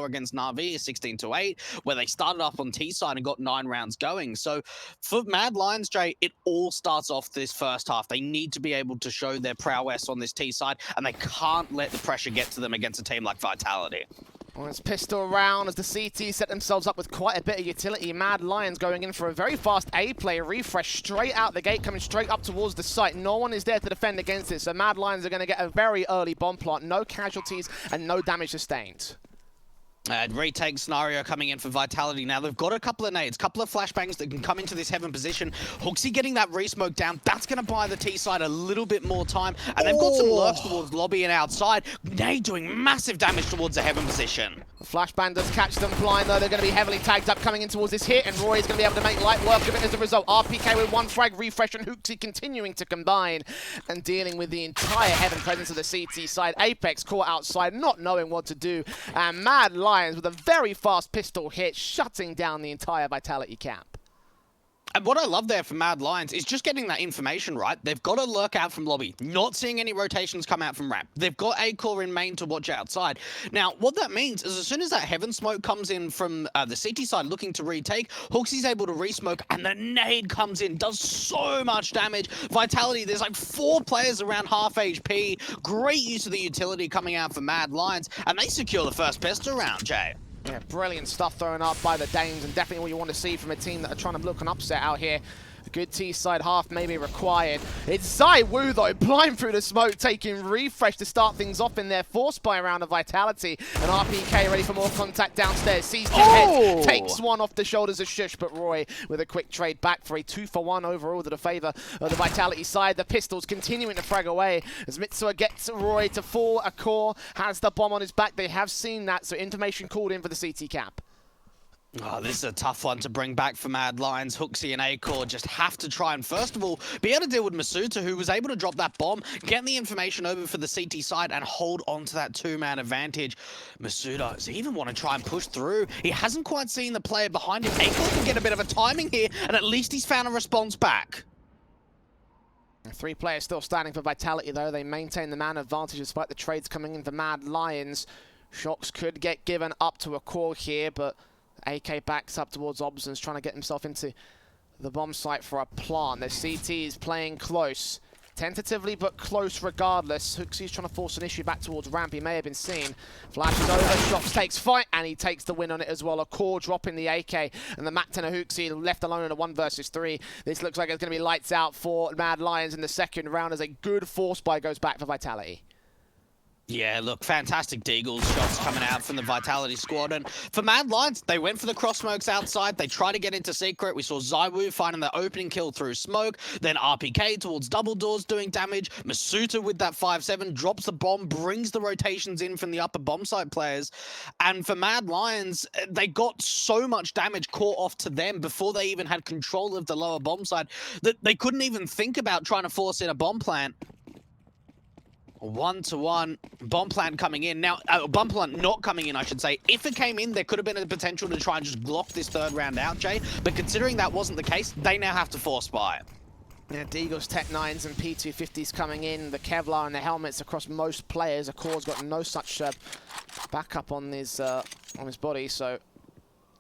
saw against Na'Vi, 16-8, where they started up on T side and got 9 rounds going. So for Mad Lions, Jay, it all starts off this first half. They need to be able to show their prowess on this T side, and they can't let the pressure get to them against a team like Vitality. Well, it's pistol round as the CT set themselves up with quite a bit of utility. Mad Lions going in for a very fast A play, refresh straight out the gate, coming straight up towards the site. No one is there to defend against it, so Mad Lions are going to get a very early bomb plant. No casualties and no damage sustained. Retake scenario coming in for Vitality now. They've got a couple of nades, couple of flashbangs that can come into this heaven position. HooXi getting that re-smoke down. That's going to buy the T side a little bit more time. And they've got some lurks towards lobby and outside. Nade doing massive damage towards the heaven position. The flashbang does catch them blind, though. They're going to be heavily tagged up coming in towards this hit, and Roy is going to be able to make light work of it as a result. RPK with 1 frag, refresh, and HooXi continuing to combine and dealing with the entire heaven presence of the CT side. Apex caught outside, not knowing what to do. And Mad Lions with a very fast pistol hit, shutting down the entire Vitality camp. And what I love there for Mad Lions is just getting that information right. They've got a lurk out from lobby, not seeing any rotations come out from ramp. They've got a core in main to watch outside. Now, what that means is as soon as that heaven smoke comes in from the CT side looking to retake, HooXi's able to re-smoke, and the nade comes in, does so much damage. Vitality, there's like 4 players around half HP. Great use of the utility coming out for Mad Lions, and they secure the first pistol round, Jay. Yeah, brilliant stuff thrown up by the Danes, and definitely what you want to see from a team that are trying to look an upset out here. A good T-side half may be required. It's ZywOo, though, blind through the smoke, taking refresh to start things off in their force by round of Vitality. And RPK ready for more contact downstairs. Sees two heads, takes one off the shoulders of Shush, but Roy with a quick trade back for a 2-for-1 overall to the favor of the Vitality side. The pistols continuing to frag away as Mitsua gets Roy to fall. A core has the bomb on his back. They have seen that, so information called in for the CT cap. Oh, this is a tough one to bring back for Mad Lions. HooXi and A-Core just have to try and, first of all, be able to deal with Masuta, who was able to drop that bomb, get the information over for the CT side, and hold on to that 2-man advantage. Masuta does even want to try and push through. He hasn't quite seen the player behind him. A-Core can get a bit of a timing here, and at least he's found a response back. 3 players still standing for Vitality, though. They maintain the man advantage despite the trades coming in for Mad Lions. Shox could get given up to a core here, but AK backs up towards Obson's, trying to get himself into the bomb site for a plant. The CT is playing close. Tentatively, but close regardless. HooXi's trying to force an issue back towards ramp. He may have been seen. Flashes over, Shox takes fight, and he takes the win on it as well. A core dropping the AK, and the Mac-10 of HooXi left alone in a 1 versus 3. This looks like it's going to be lights out for Mad Lions in the second round as a good force buy goes back for Vitality. Yeah, look, fantastic deagles shots coming out from the Vitality squad. And for Mad Lions, they went for the cross smokes outside. They tried to get into secret. We saw ZywOo finding the opening kill through smoke. Then RPK towards double doors doing damage. Masuta with that 5-7 drops the bomb, brings the rotations in from the upper bomb site players. And for Mad Lions, they got so much damage caught off to them before they even had control of the lower bomb site that they couldn't even think about trying to force in a bomb plant. 1-to-1 bomb plant coming in. Now, bomb plant not coming in, I should say. If it came in, there could have been a potential to try and just block this 3rd round out, Jay. But considering that wasn't the case, they now have to force buy. Yeah, Deagle's Tech 9s and P250s coming in. The Kevlar and the helmets across most players. Accor's got no such backup on his body, so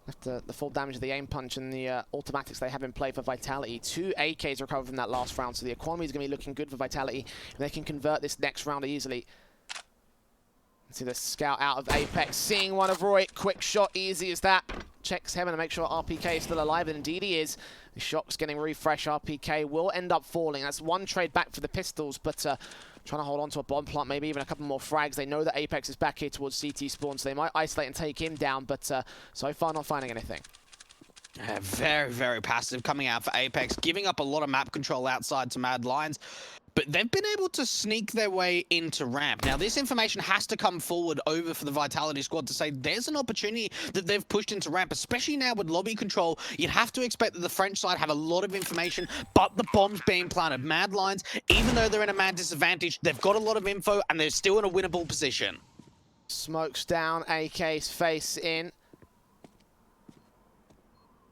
left the full damage of the aim punch and the automatics they have in play for Vitality. 2 AKs recovered from that last round, so the economy is going to be looking good for Vitality. And they can convert this next round easily. See the scout out of Apex, seeing one of Roy. Quick shot, easy as that. Checks heaven to make sure RPK is still alive, and indeed he is. The Shox getting refresh. RPK will end up falling. That's 1 trade back for the pistols, but trying to hold on to a bomb plant, maybe even a couple more frags. They know that Apex is back here towards CT spawn, so they might isolate and take him down, but so far not finding anything. Very, very passive coming out for Apex, giving up a lot of map control outside to Mad Lions. But they've been able to sneak their way into ramp. Now, this information has to come forward over for the Vitality squad to say there's an opportunity that they've pushed into ramp, especially now with lobby control. You'd have to expect that the French side have a lot of information, but the bomb's being planted. Mad Lions, even though they're in a mad disadvantage, they've got a lot of info, and they're still in a winnable position. Smokes down, AK's face in.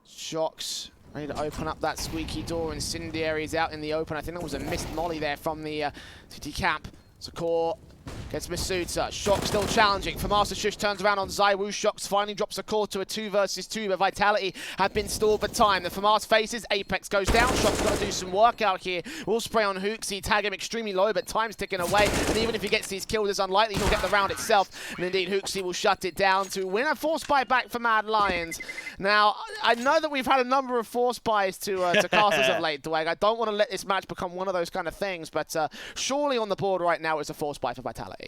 Shox ready to open up that squeaky door. Incendiary is out in the open. I think that was a missed molly there from the CT cap. So Core Gets Masuta. Shock still challenging. For Master Shush turns around on ZywOo. Shocks finally drops a core to a 2 versus 2, but Vitality have been stalled for time. The FAMAS faces. Apex goes down. Shock's got to do some work out here. Will spray on Hooksy. Tag him extremely low, but time's ticking away. And even if he gets these kills, it's unlikely he'll get the round itself. And indeed, Hooksy will shut it down to win a force buy back for Mad Lions. Now, I know that we've had a number of force buys to casters of late, Dwayne. I don't want to let this match become one of those kind of things, but surely on the board right now is a force buy for Vitality.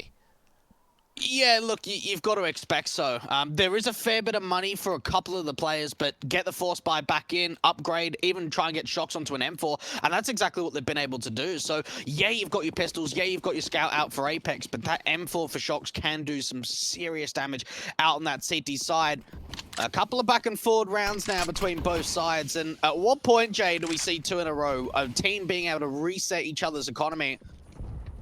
Yeah, look, you've got to expect so. There is a fair bit of money for a couple of the players, but get the force buy back in, upgrade, even try and get Shocks onto an M4, and that's exactly what they've been able to do. So, yeah, you've got your pistols, yeah, you've got your scout out for Apex, but that M4 for Shocks can do some serious damage out on that CT side. A couple of back and forward rounds now between both sides, and at what point, Jay, do we see 2 in a row? A team being able to reset each other's economy?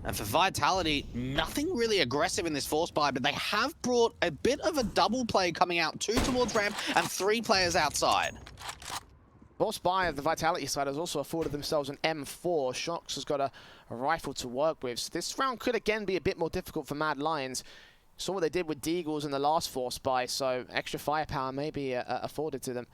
And for Vitality, nothing really aggressive in this force buy, but they have brought a bit of a double play coming out, 2 towards ramp and 3 players outside. Force buy of the Vitality side has also afforded themselves an M4. Shocks has got a rifle to work with. So this round could again be a bit more difficult for Mad Lions. Saw what they did with Deagles in the last force buy, so extra firepower may be afforded to them.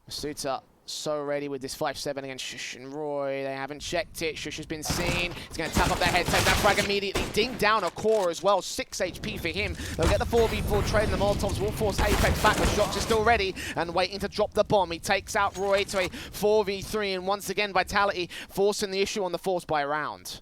Masuta so ready with this 5-7 against Shush and Roy. They haven't checked it. Shush has been seen. He's going to tap up their head, take that frag immediately. Ding down a core as well. 6 HP for him. They'll get the 4v4 trade, and the Molotovs will force Apex back. The Shocks is still ready and waiting to drop the bomb. He takes out Roy to a 4v3, and once again, Vitality forcing the issue on the force by round.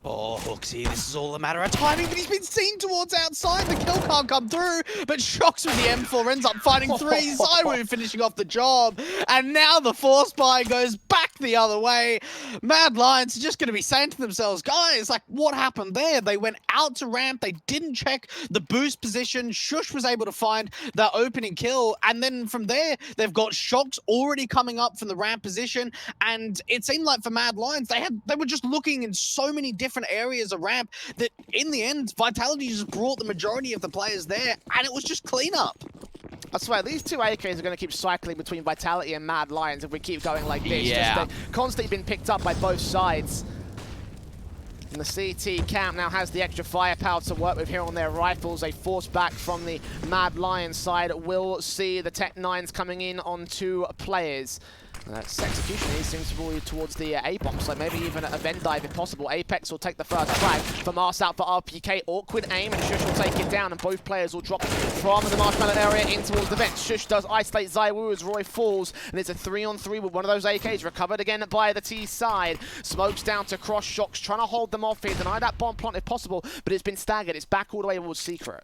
Oh, Hooksy, this is all a matter of timing, but he's been seen towards outside. The kill can't come through, but Shocks with the M4 ends up finding 3. ZywOo finishing off the job, and now the force buy goes back the other way. Mad Lions are just going to be saying to themselves, guys, like, what happened there? They went out to ramp, they didn't check the boost position. Shush was able to find the opening kill, and then from there, they've got Shocks already coming up from the ramp position, and it seemed like for Mad Lions, they were just looking in so many different areas of ramp that in the end, Vitality just brought the majority of the players there, and it was just cleanup. I swear, these 2 AKs are going to keep cycling between Vitality and Mad Lions if we keep going like this. Yeah. Just, they've constantly been picked up by both sides. And the CT camp now has the extra firepower to work with here on their rifles. A force back from the Mad Lions side will see the Tech-9s coming in on 2 players. Execution seems to be towards the A-box, like maybe even a Venn dive if possible. Apex will take the first flag. FAMAS out for RPK. Awkward aim, and Shush will take it down, and both players will drop from the marshmallow area in towards the vent. Shush does isolate ZywOo as Roy falls, and it's a 3-on-3 with one of those AKs recovered again by the T side. Smokes down to cross. Shocks trying to hold them off here. Deny that bomb plant if possible, but it's been staggered. It's back all the way towards Secret.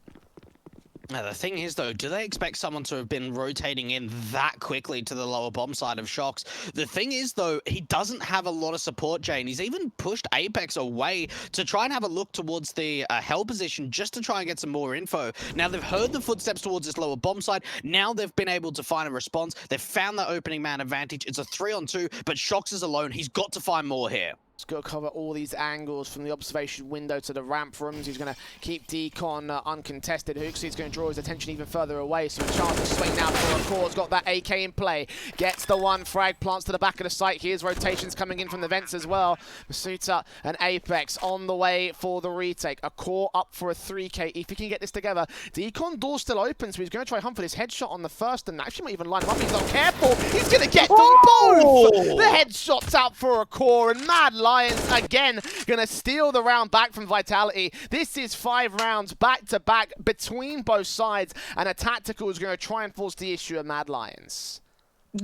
Now, the thing is, though, do they expect someone to have been rotating in that quickly to the lower bomb side of Shocks? The thing is, though, he doesn't have a lot of support, Jane. He's even pushed Apex away to try and have a look towards the hell position just to try and get some more info. Now, they've heard the footsteps towards this lower bomb side. Now they've been able to find a response. They've found that opening man advantage. It's a 3-on-2, but Shocks is alone. He's got to find more here. He's got to cover all these angles from the observation window to the ramp rooms. He's going to keep Decon uncontested. Hooksy's going to draw his attention even further away, so a chance to swing now for a core's got that AK in play. Gets the 1 frag, plants to the back of the site. Here's rotations coming in from the vents as well. Masuta and Apex on the way for the retake. A core up for a 3K if he can get this together. Decon door still open, so he's going to try hunt for this headshot on the first, and actually might even line him up. He's not careful. He's going to get them both. The headshot's out for a core, and Mad Lions again going to steal the round back from Vitality. This is 5 rounds back to back between both sides, and a tactical is going to try and force the issue of Mad Lions.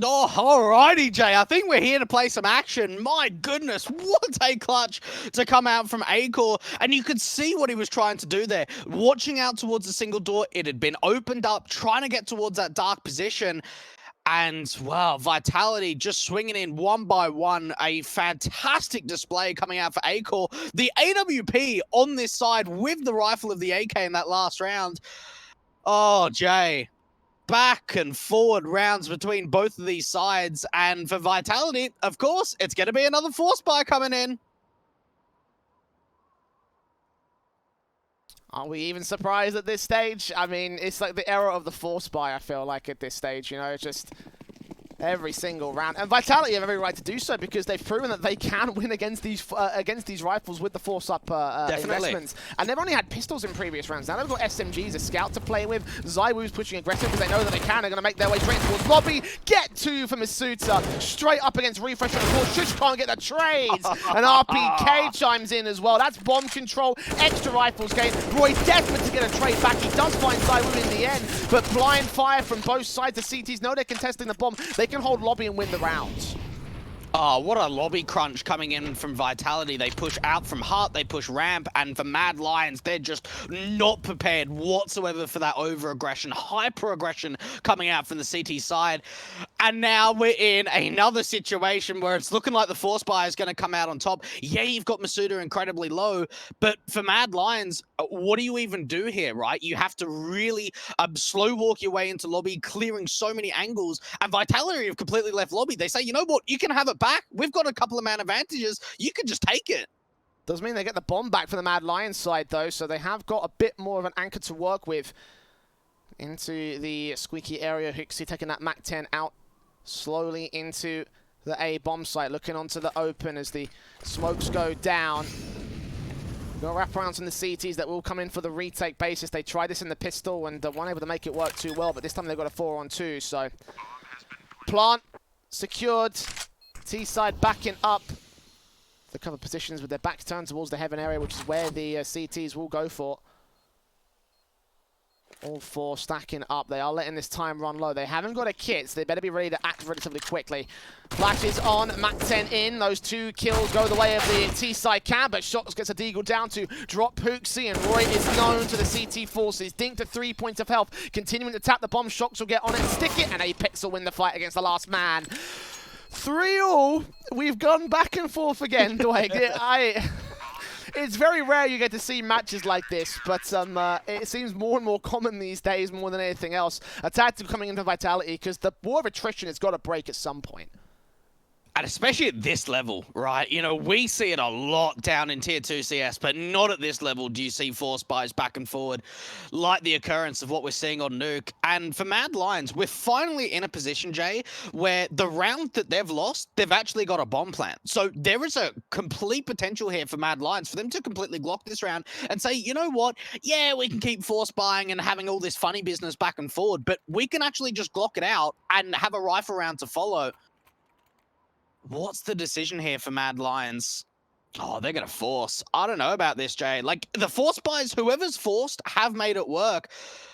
Oh, alrighty, Jay. I think we're here to play some action. My goodness, what a clutch to come out from Acor. And you could see what he was trying to do there. Watching out towards the single door, it had been opened up, trying to get towards that dark position. And, wow, Vitality just swinging in 1 by 1. A fantastic display coming out for Acor. The AWP on this side with the rifle of the AK in that last round. Oh, Jay. Back and forward rounds between both of these sides. And for Vitality, of course, it's going to be another force buy coming in. Are we even surprised at this stage? I mean, it's like the era of the force buy, I feel like, at this stage, you know, just every single round. And Vitality have every right to do so because they've proven that they can win against these rifles with the force-up investments. And they've only had pistols in previous rounds. Now they've got SMGs, a scout to play with. ZywOo's pushing aggressive because they know that they can. They're going to make their way straight towards lobby. Get two for Masuta. Straight up against Refresh. And of course, Shush can't get the trades. And RPK chimes in as well. That's bomb control. Extra rifles gain. Roy desperate to get a trade back. He does find ZywOo in the end. But blind fire from both sides. The CTs know they're contesting the bomb. They can hold lobby and win the round. Oh, what a lobby crunch coming in from Vitality. They push out from Heart, they push ramp, and for Mad Lions, they're just not prepared whatsoever for that over-aggression, hyper-aggression coming out from the CT side. And now we're in another situation where it's looking like the Force Buy is going to come out on top. Yeah, you've got Masuda incredibly low, but for Mad Lions, what do you even do here, right? You have to really slow walk your way into lobby, clearing so many angles, and Vitality have completely left lobby. They say, you know what, you can have it back. We've got a couple of man advantages. You can just take it. Does mean they get the bomb back from the Mad Lions side, though, so they have got a bit more of an anchor to work with. Into the squeaky area, Hixie taking that MAC-10 out slowly into the A bomb site, looking onto the open as the smokes go down. We've got wraparounds from the CTs that will come in for the retake basis. They tried this in the pistol and weren't able to make it work too well, but this time they've got a 4-on-2, so plant secured. T-side backing up the cover positions with their backs turned towards the heaven area, which is where the CTs will go for. All four stacking up. They are letting this time run low. They haven't got a kit, so they better be ready to act relatively quickly. Flashes on, MAC-10 in. Those two kills go the way of the T-side cam, but Shox gets a deagle down to drop Hooksy, and Roy is known to the CT forces. Dink to 3 points of health. Continuing to tap the bomb, Shox will get on it and stick it, and Apex will win the fight against the last man. 3-all. We've gone back and forth again, Dwight. It's very rare you get to see matches like this, but it seems more and more common these days more than anything else. A tactical coming into Vitality because the war of attrition has got to break at some point. And especially at this level, right? You know, we see it a lot down in Tier 2 CS, but not at this level do you see Force Buys back and forward like the occurrence of what we're seeing on Nuke. And for Mad Lions, we're finally in a position, Jay, where the round that they've lost, they've actually got a bomb plant. So there is a complete potential here for Mad Lions for them to completely glock this round and say, you know what? Yeah, we can keep Force Buying and having all this funny business back and forward, but we can actually just glock it out and have a rifle round to follow. What's the decision here for Mad Lions? Oh, they're going to force. I don't know about this, Jay. Like, the force buys, whoever's forced, have made it work.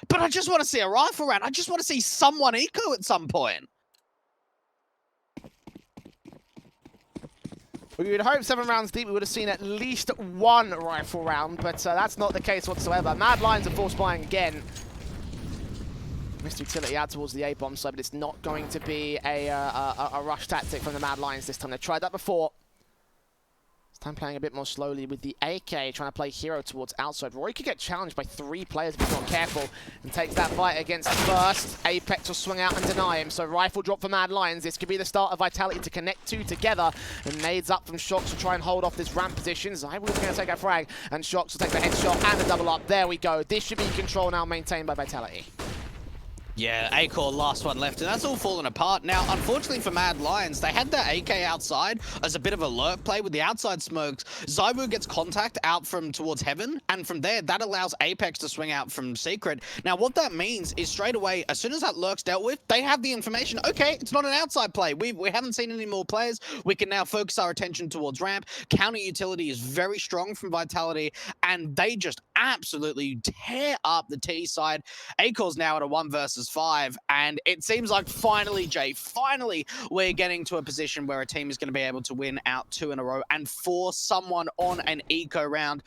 But I just want to see a rifle round. I just want to see someone eco at some point. We would hope 7 rounds deep we would have seen at least one rifle round, but that's not the case whatsoever. Mad Lions are force buying again. Missed utility out towards the A-bomb side, but it's not going to be a rush tactic from the Mad Lions this time. They've tried that before. This time playing a bit more slowly with the AK, trying to play hero towards outside. Roy could get challenged by 3 players if he's not careful, and takes that fight against first. Apex will swing out and deny him, so rifle drop for Mad Lions. This could be the start of Vitality to connect 2 together, and nades up from Shox to try and hold off this ramp position. ZywOo's going to take a frag, and Shox will take the headshot and a double up. There we go. This should be control now maintained by Vitality. Yeah, A-Core, last one left, and that's all fallen apart. Now, unfortunately for Mad Lions, they had their AK outside as a bit of a lurk play with the outside smokes. ZywOo gets contact out from towards Heaven, and from there, that allows Apex to swing out from Secret. Now, what that means is straight away, as soon as that lurk's dealt with, they have the information. Okay, it's not an outside play. We haven't seen any more players. We can now focus our attention towards ramp. Counter utility is very strong from Vitality, and they just absolutely tear up the T side. A-Core's now at a 1 versus 5, and it seems like finally, Jay, finally we're getting to a position where a team is going to be able to win out 2 in a row and force someone on an eco round.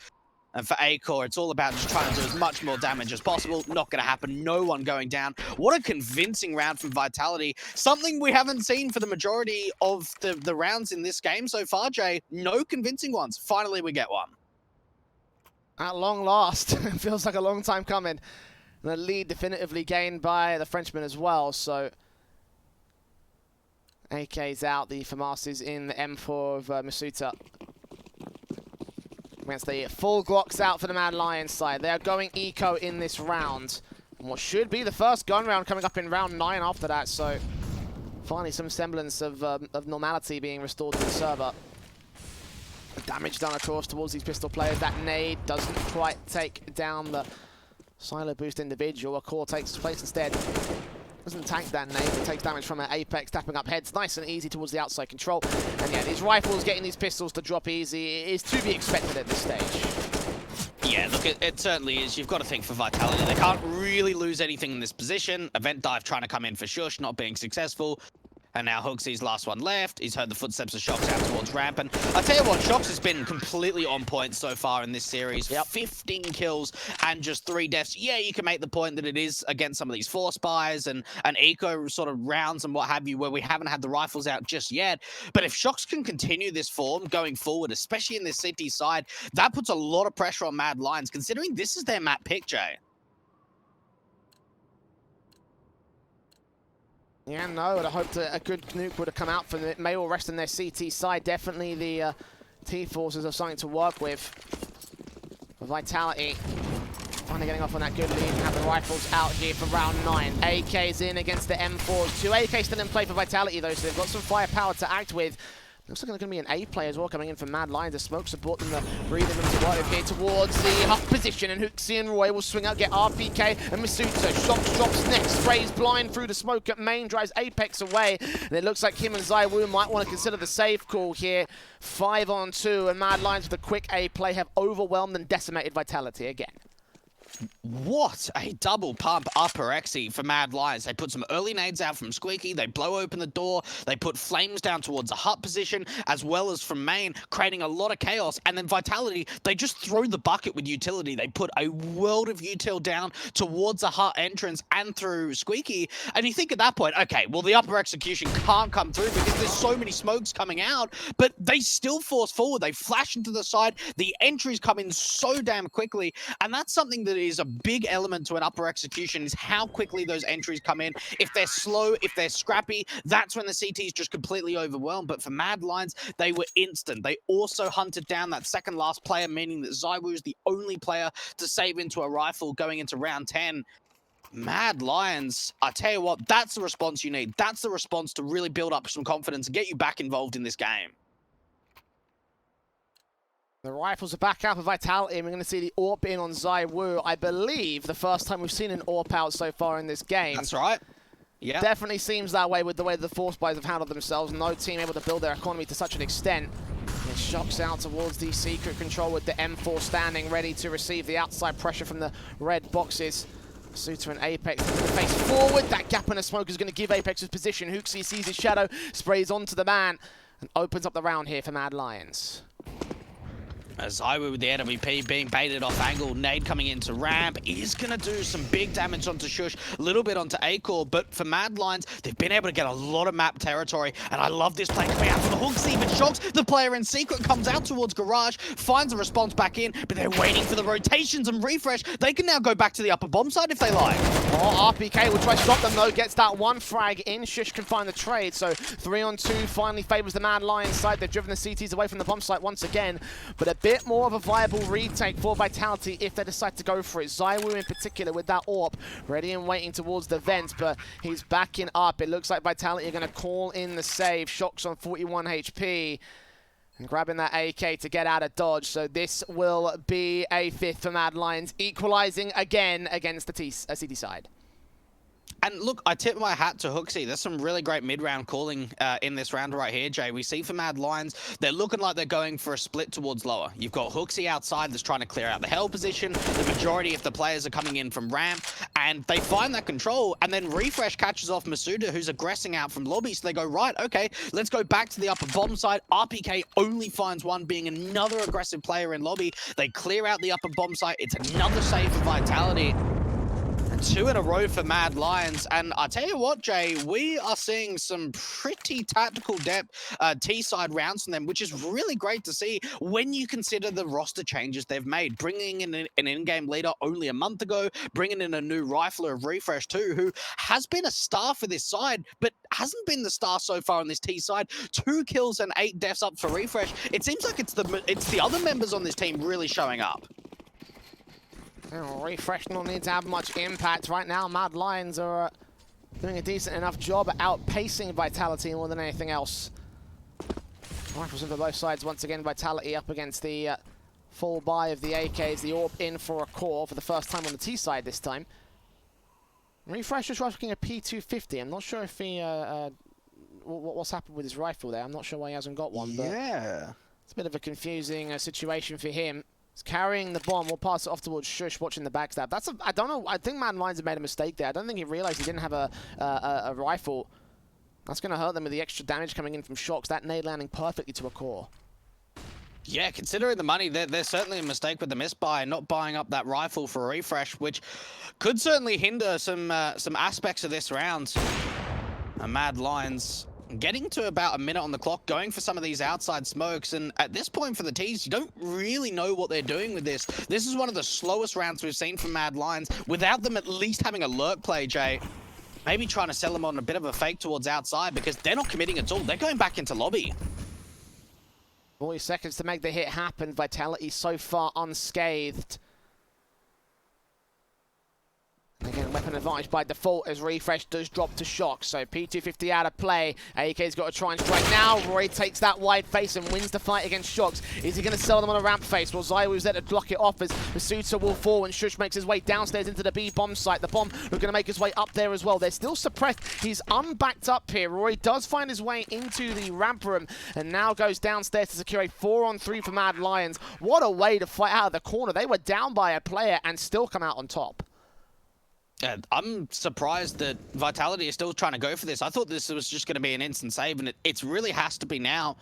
And for A-Core, it's all about just trying to do as much more damage as possible. Not going to happen. No one going down. What a convincing round from Vitality. Something we haven't seen for the majority of the rounds in this game so far, Jay. No convincing ones. Finally, we get one. At long last. It feels like a long time coming. The lead definitively gained by the Frenchman as well, so AK's out, the FAMAS is in, the M4 of Masuta. Against the full Glocks out for the Mad Lions side. They are going eco in this round. And what should be the first gun round coming up in round 9 after that, so finally some semblance of normality being restored to the server. Damage done across towards these pistol players. That nade doesn't quite take down the silo boost individual. A core takes place instead. Doesn't tank that nade, but takes damage from an Apex, tapping up heads nice and easy towards the outside control. And yeah, these rifles getting these pistols to drop easy is to be expected at this stage. Yeah, look, it certainly is. You've got to think for Vitality. They can't really lose anything in this position. Event Dive trying to come in for Shush, not being successful. And now Hooksy's last one left. He's heard the footsteps of Shox out towards ramp. And I tell you what, Shox has been completely on point so far in this series. Yep. 15 kills and just 3 deaths. Yeah, you can make the point that it is against some of these force buys and eco sort of rounds and what have you, where we haven't had the rifles out just yet. But if Shox can continue this form going forward, especially in this CT side, that puts a lot of pressure on Mad Lions, considering this is their map pick, Jay. Yeah, no, I'd hoped a good nuke would have come out from it. May all rest in their CT side. Definitely the T-Forces have something to work with. For Vitality, finally getting off on that good lead and have the rifles out here for round 9. AK's in against the M4s. 2 AK still in play for Vitality though, so they've got some firepower to act with. Looks like there's going to be an A play as well coming in for Mad Lions. The smoke support them, the breathing them to work here towards the hut position. And Hooksy and Roy will swing out, get RPK and Masuto. Shox drops next, sprays blind through the smoke at main, drives Apex away. And it looks like him and ZywOo might want to consider the save call here. 5 on 2, and Mad Lions with a quick A play have overwhelmed and decimated Vitality again. What a double pump upper Exy for Mad Lions. They put some early nades out from Squeaky, they blow open the door, they put flames down towards the hut position, as well as from main, creating a lot of chaos. And then Vitality, they just throw the bucket with utility. They put a world of util down towards the hut entrance and through Squeaky. And you think at that point, okay, well, the upper execution can't come through because there's so many smokes coming out, but they still force forward. They flash into the side. The entries come in so damn quickly. And that's something that is a big element to an upper execution, is how quickly those entries come in. If they're slow, if they're scrappy, that's when the CT is just completely overwhelmed. But for Mad Lions, they were instant. They also hunted down that second last player, meaning that ZywOo is the only player to save into a rifle going into round 10. Mad Lions, I tell you what, that's the response you need. That's the response to really build up some confidence and get you back involved in this game. The rifles are back out for Vitality, and we're going to see the AWP in on ZywOo. I believe the first time we've seen an AWP out so far in this game. That's right. Yeah. Definitely seems that way with the way the Force Buys have handled themselves. No team able to build their economy to such an extent. And Shox out towards the secret control with the M4 standing ready to receive the outside pressure from the red boxes. Suter and Apex face forward. That gap in the smoke is going to give Apex his position. Hooksy sees his shadow, sprays onto the man, and opens up the round here for Mad Lions. As ZywOo with the NWP being baited off angle, nade coming into ramp is going to do some big damage onto Shush, a little bit onto A-Core, but for Mad Lions, they've been able to get a lot of map territory, and I love this play coming out from the Hooksy, but Shox, the player in secret, comes out towards Garage, finds a response back in, but they're waiting for the rotations and refresh. They can now go back to the upper bomb side if they like. Oh, RPK will try to stop them though, gets that one frag in. Shush can find the trade, so 3 on 2 finally favors the Mad Lions side. They've driven the CTs away from the bomb site once again, but a bit more of a viable retake for Vitality if they decide to go for it. ZywOo in particular with that AWP, ready and waiting towards the vent, but he's backing up. It looks like Vitality are going to call in the save. Shox on 41 HP. And grabbing that AK to get out of dodge. So this will be a 5th for Mad Lions, equalizing again against the CT side. And look, I tip my hat to Hooksy. There's some really great mid-round calling in this round right here, Jay. We see for Mad Lions, they're looking like they're going for a split towards lower. You've got Hooksy outside that's trying to clear out the hell position. The majority of the players are coming in from ramp, and they find that control, and then Refresh catches off Masuda, who's aggressing out from lobby, so they go, right, okay, let's go back to the upper bomb side. RPK only finds one, being another aggressive player in lobby. They clear out the upper bomb site. It's another save for Vitality. 2 in a row for Mad Lions, and I tell you what, Jay, we are seeing some pretty tactical depth T-side rounds from them, which is really great to see when you consider the roster changes they've made. Bringing in an in-game leader only a month ago, bringing in a new rifler of Refresh too, who has been a star for this side, but hasn't been the star so far on this T-side. 2 kills and 8 deaths up for Refresh. It seems like it's the other members on this team really showing up. Refresh don't need to have much impact right now. Mad Lions are doing a decent enough job at outpacing Vitality more than anything else. Rifles in for both sides once again. Vitality up against the full buy of the AKs. The AWP in for a core for the first time on the T side this time. Refresh just rocking a P250. I'm not sure if he what's happened with his rifle there. I'm not sure why he hasn't got one. But Yeah. it's a bit of a confusing situation for him. He's carrying the bomb. We'll pass it off towards Shush, watching the backstab. I don't know. I think Mad Lions have made a mistake there. I don't think he realized he didn't have a rifle. That's going to hurt them with the extra damage coming in from Shocks. That nade landing perfectly to a core. Yeah, considering the money, there's certainly a mistake with the misbuy, not buying up that rifle for a refresh, which could certainly hinder some aspects of this round. Mad Lions getting to about a minute on the clock, going for some of these outside smokes, and at this point for the T's, you don't really know what they're doing with this. This is one of the slowest rounds we've seen from Mad Lions, without them at least having a lurk play, Jay. Maybe trying to sell them on a bit of a fake towards outside, because they're not committing at all. They're going back into lobby. 40 seconds to make the hit happen. Vitality so far unscathed. Again, weapon advantage by default as Refresh does drop to Shock. So P250 out of play. AK's got to try and strike now. Roy takes that wide face and wins the fight against Shocks. Is he going to sell them on a ramp face? Well, Zywoo's there to block it off as Masuta will fall when Shush makes his way downstairs into the B bomb site. The bomb is going to make his way up there as well. They're still suppressed. He's unbacked up here. Roy does find his way into the ramp room and now goes downstairs to secure a 4-on-3 for Mad Lions. What a way to fight out of the corner. They were down by a player and still come out on top. I'm surprised that Vitality is still trying to go for this. I thought this was just going to be an instant save, and it really has to be now.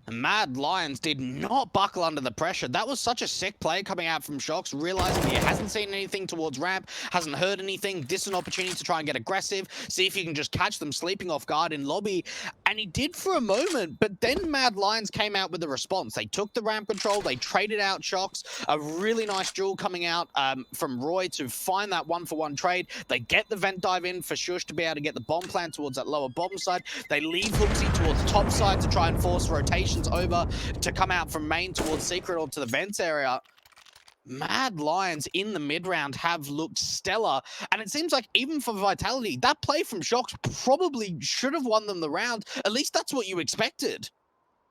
And Mad Lions did not buckle under the pressure. That was such a sick play coming out from Shocks, realizing he hasn't seen anything towards ramp, hasn't heard anything. This is an opportunity to try and get aggressive, see if you can just catch them sleeping off guard in lobby. And he did for a moment, but then Mad Lions came out with a response. They took the ramp control, they traded out Shocks. A really nice duel coming out from Roy to find that one-for-one trade. They get the vent dive in for Shush to be able to get the bomb plant towards that lower bottom side. They leave Hooksy towards the top side to try and force rotation over to come out from main towards secret or to the vents area. Mad Lions in the mid round have looked stellar, and it seems like even for Vitality, that play from Shocks probably should have won them the round. At least that's what you expected.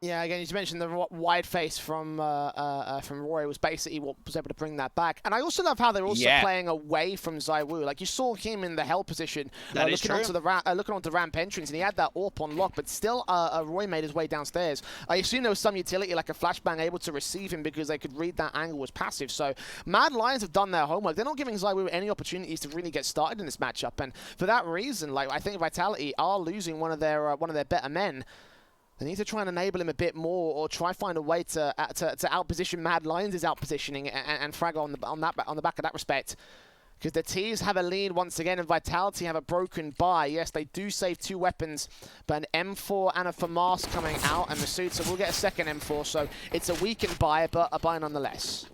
Yeah, again, you mentioned the wide face from Roy was basically what was able to bring that back. And I also love how they're also playing away from Zywoo. Like, you saw him in the hell position, looking onto the ramp entrance, and he had that AWP on lock, but still Roy made his way downstairs. I assume there was some utility, like a flashbang, able to receive him because they could read that angle was passive. So Mad Lions have done their homework. They're not giving Zywoo any opportunities to really get started in this matchup, and for that reason, like, I think Vitality are losing one of their better men. They need to try and enable him a bit more, or try find a way to outposition Mad Lions' outpositioning and frag on the back of that respect. Because the T's have a lead once again, and Vitality have a broken buy. Yes, they do save 2 weapons, but an M4 and a FAMAS coming out, and Masuta will get a second M4, so it's a weakened buy, but a buy nonetheless.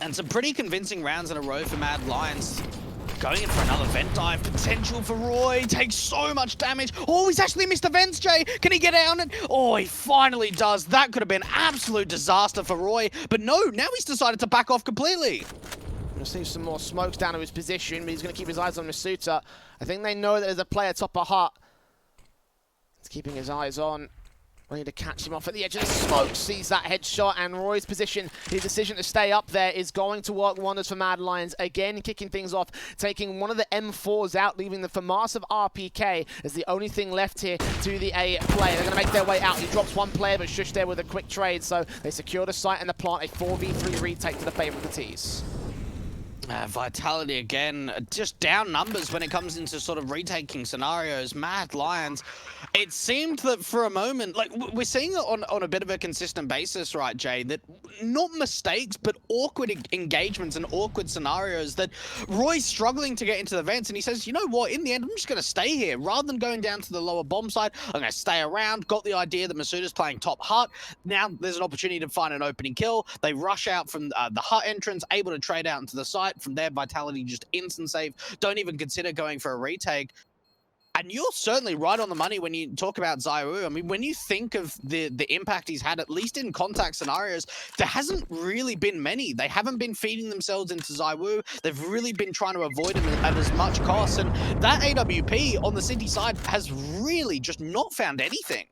And some pretty convincing rounds in a row for Mad Lions. Going in for another vent dive. Potential for Roy. Takes so much damage. Oh, he's actually missed the vents, Jay. Can he get out? Oh, he finally does. That could have been absolute disaster for Roy. But no, now he's decided to back off completely. We'll see some more smokes down to his position, but he's going to keep his eyes on Masuta. I think they know that there's a player top of hut. He's keeping his eyes on. Ready to catch him off at the edge of the smoke. Sees that headshot, and Roy's position, his decision to stay up there is going to work wonders for Mad Lions. Again, kicking things off, taking one of the M4s out, leaving the FAMAS of RPK as the only thing left here to the A player. They're going to make their way out. He drops one player, but Shush there with a quick trade, so they secure the site and the plant. A 4v3 retake to the favor of the T's. Vitality again, just down numbers when it comes into sort of retaking scenarios. Mad Lions, it seemed that for a moment, like we're seeing it on a bit of a consistent basis, right, Jay, that not mistakes, but awkward engagements and awkward scenarios that Roy's struggling to get into the vents, and he says, you know what, in the end, I'm just going to stay here. Rather than going down to the lower bomb side, I'm going to stay around. Got the idea that Masuta's playing top hut. Now there's an opportunity to find an opening kill. They rush out from the hut entrance, able to trade out into the site. From there, Vitality just instant save. Don't even consider going for a retake. And you're certainly right on the money when you talk about ZywOo. I mean, when you think of the impact he's had, at least in contact scenarios, there hasn't really been many. They haven't been feeding themselves into ZywOo. They've really been trying to avoid him at as much cost. And that AWP on the City side has really just not found anything.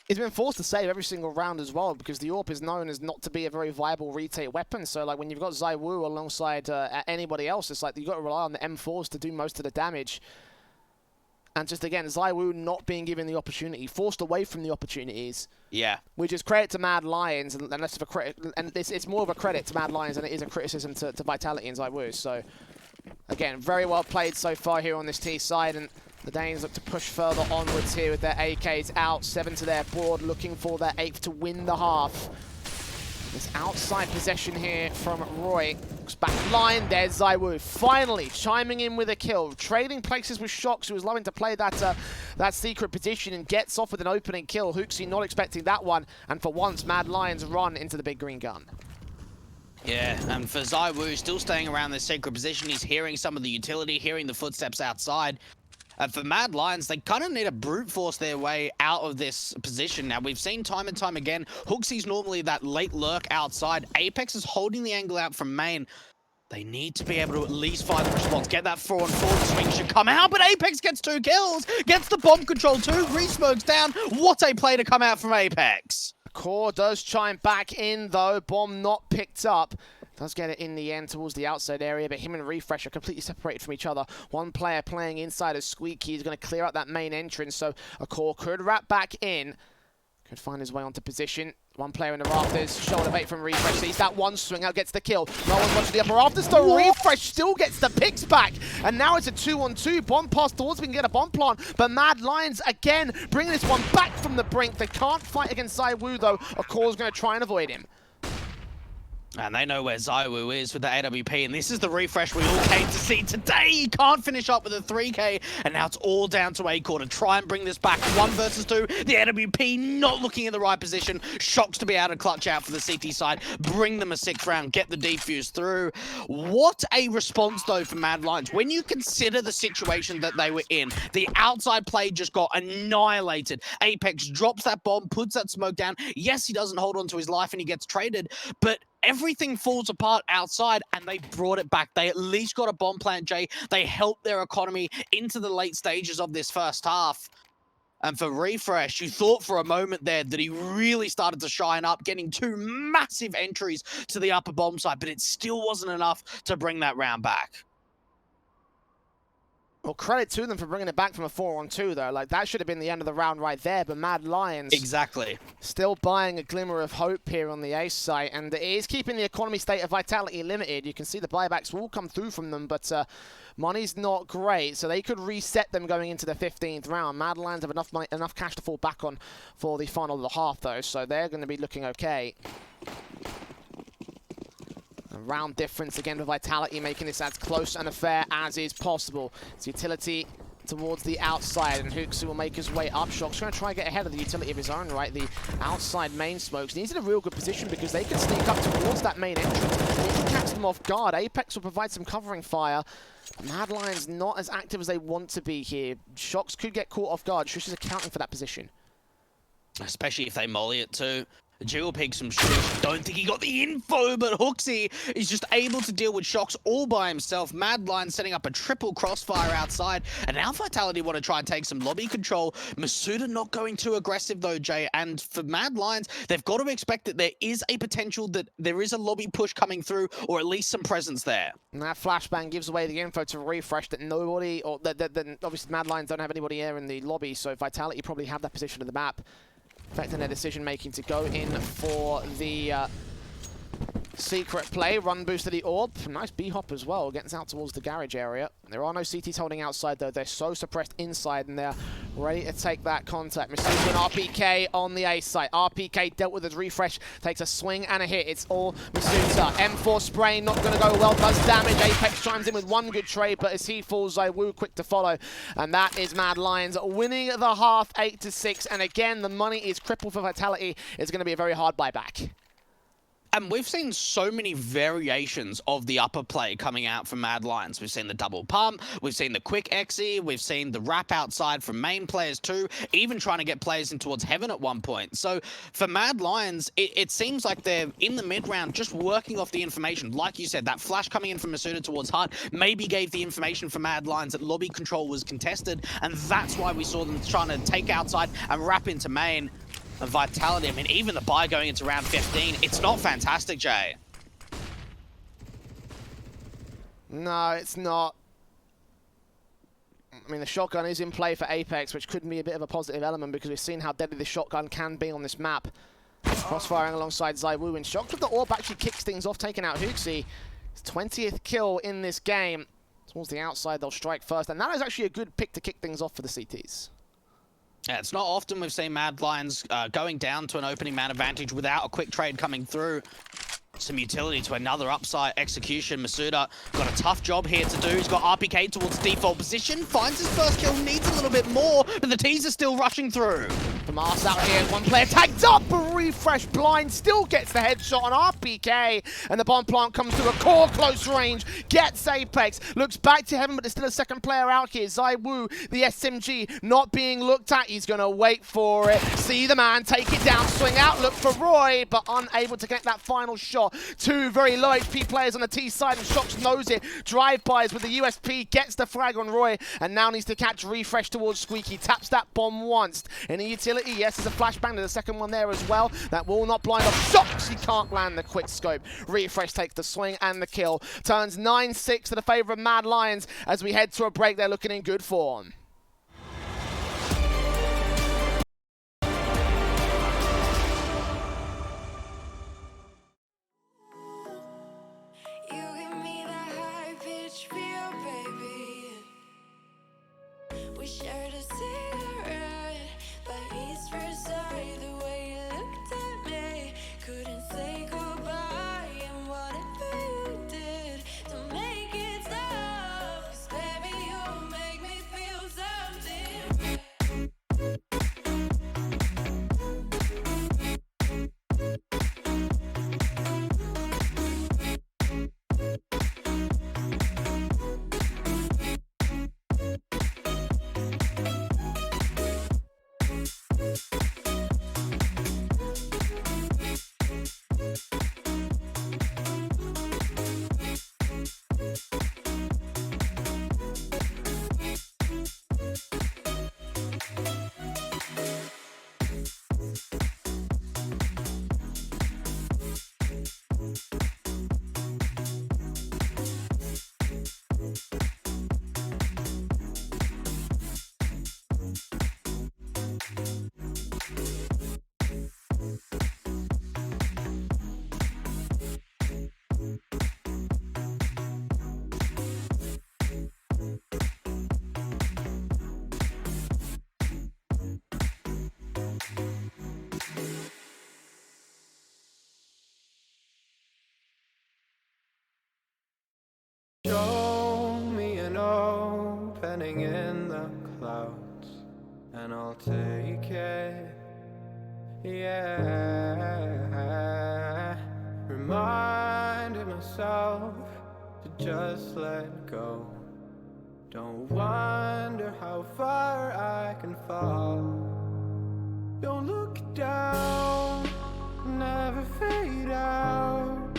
He's been forced to save every single round as well, because the AWP is known as not to be a very viable retake weapon. So, like, when you've got ZywOo alongside anybody else, it's like you've got to rely on the M4s to do most of the damage. And just, again, ZywOo not being given the opportunity, forced away from the opportunities. Yeah. Which is credit to Mad Lions, and less of a credit, and it's more of a credit to Mad Lions than it is a criticism to Vitality and ZywOo. So, again, very well played so far here on this T side, and the Danes look to push further onwards here with their AKs out, 7 to their board, looking for their 8th to win the half. This outside possession here from Roy. Looks back line, there's ZywOo finally chiming in with a kill, trading places with Shox, who was loving to play that secret position, and gets off with an opening kill. Hooksy not expecting that one, and for once, Mad Lions run into the big green gun. Yeah, and for ZywOo, still staying around this secret position, he's hearing some of the utility, hearing the footsteps outside. For Mad Lions, they kind of need to brute force their way out of this position. Now, we've seen time and time again, Hooksy's normally that late lurk outside. Apex is holding the angle out from main. They need to be able to at least find the response, get that 4-on-4, the swing should come out, but Apex gets 2 kills, gets the bomb control too, re-smokes down. What a play to come out from Apex. Core does chime back in though, bomb not picked up. Does get it in the end towards the outside area, but him and Refresh are completely separated from each other. One player playing inside of Squeaky is going to clear out that main entrance, so a Core could wrap back in. Could find his way onto position. One player in the rafters, shoulder bait from Refresh, sees that one swing out, gets the kill. No one's watching the upper rafters, so Refresh still gets the picks back. And now it's a 2-on-2, bomb pass towards, we can get a bomb plant, but Mad Lions again bringing this one back from the brink. They can't fight against ZywOo though. A Core's going to try and avoid him. And they know where ZywOo is with the AWP, and this is the refresh we all came to see today. You can't finish up with a 3K, and now it's all down to A-Core to try and bring this back. 1 versus 2, the AWP not looking in the right position. Shox to be able to clutch out for the CT side, bring them a 6th round, get the defuse through. What a response, though, for Mad Lions. When you consider the situation that they were in, the outside play just got annihilated. Apex drops that bomb, puts that smoke down. Yes, he doesn't hold on to his life and he gets traded, but everything falls apart outside, and they brought it back. They at least got a bomb plant, Jay. They helped their economy into the late stages of this first half. And for Refresh, you thought for a moment there that he really started to shine up, getting 2 massive entries to the upper bomb side, but it still wasn't enough to bring that round back. Well, credit to them for bringing it back from a 4-on-2, though. Like, that should have been the end of the round right there, but Mad Lions... Exactly. Still buying a glimmer of hope here on the ace site, and it is keeping the economy state of Vitality limited. You can see the buybacks will come through from them, but money's not great, so they could reset them going into the 15th round. Mad Lions have enough money, enough cash to fall back on for the final of the half, though, so they're going to be looking okay. A round difference again for Vitality, making this as close and fair as is possible. It's utility towards the outside, and Hooks will make his way up. Shock's going to try and get ahead of the utility of his own right. The outside main smokes. And he's in a real good position because they can sneak up towards that main entrance, and he can catch them off guard. Apex will provide some covering fire. Mad Lions not as active as they want to be here. Shox could get caught off guard. Shush is accounting for that position. Especially if they molly it too. Jewel picked some shit. Don't think he got the info, but Hooksy is just able to deal with Shox all by himself. Mad Lions setting up a triple crossfire outside, and now Vitality want to try and take some lobby control. Masuda not going too aggressive though, Jay, and for Mad Lions, they've got to expect that there is a potential that there is a lobby push coming through, or at least some presence there. And that flashbang gives away the info to Refresh that nobody, or that obviously Mad Lions don't have anybody here in the lobby, so Vitality probably have that position of the map, affecting their decision-making to go in for the secret play. Run boost to the orb. Nice B-hop as well. Gets out towards the garage area. There are no CTs holding outside, though. They're so suppressed inside, and they're ready to take that contact. Masuda and RPK on the A site. RPK dealt with his refresh. Takes a swing and a hit. It's all Masuda. M4 spray not going to go well. Does damage. Apex chimes in with one good trade, but as he falls, ZywOo quick to follow. And that is Mad Lions winning the half 8-6. And again, the money is crippled for Vitality. It's going to be a very hard buyback. And we've seen so many variations of the upper play coming out from Mad Lions. We've seen the double pump, we've seen the quick exi, we've seen the wrap outside from main players too, even trying to get players in towards heaven at one point. So for Mad Lions, it seems like they're in the mid-round just working off the information. Like you said, that flash coming in from Masuda towards Hut maybe gave the information for Mad Lions that lobby control was contested, and that's why we saw them trying to take outside and wrap into main. And Vitality, I mean, even the buy going into round 15, it's not fantastic, Jay. No, it's not. I mean, the shotgun is in play for Apex, which could be a bit of a positive element because we've seen how deadly the shotgun can be on this map. Crossfiring alongside ZywOo, and shocked with the orb actually kicks things off, taking out Hooksy. His 20th kill in this game. Towards the outside, they'll strike first, and that is actually a good pick to kick things off for the CTs. Yeah, it's not often we've seen Mad Lions going down to an opening man advantage without a quick trade coming through. Some utility to another upside execution. Masuda got a tough job here to do. He's got RPK towards default position, finds his first kill, needs a little bit more, but the T's are still rushing through. Famas out here, one player tagged up, but Refresh blind still gets the headshot on RPK, and the bomb plant comes to a core close range, gets Apex, looks back to heaven, but there's still a second player out here. ZywOo, the SMG, not being looked at. He's gonna wait for it, see the man, take it down, swing out, look for Roy, but unable to connect that final shot. Two very low HP players on the T side, and Shox knows it. Drive-bys with the USP, gets the frag on Roy, and now needs to catch Refresh towards Squeaky. Taps that bomb once. In a utility, yes, there's a flashbang. There's a second one there as well. That will not blind off Shox. He can't land the quick scope. Refresh takes the swing and the kill. Turns 9-6 to the favor of Mad Lions as we head to a break. They're looking in good form. We shared a cigarette, but he's first sorry the way you looked at me. Couldn't say goodbye, and whatever you did to make it stop. 'Cause baby, you make me feel something. Show me an opening in the clouds, and I'll take it, yeah. Reminding myself to just let go. Don't wonder how far I can fall. Don't look down, never fade out.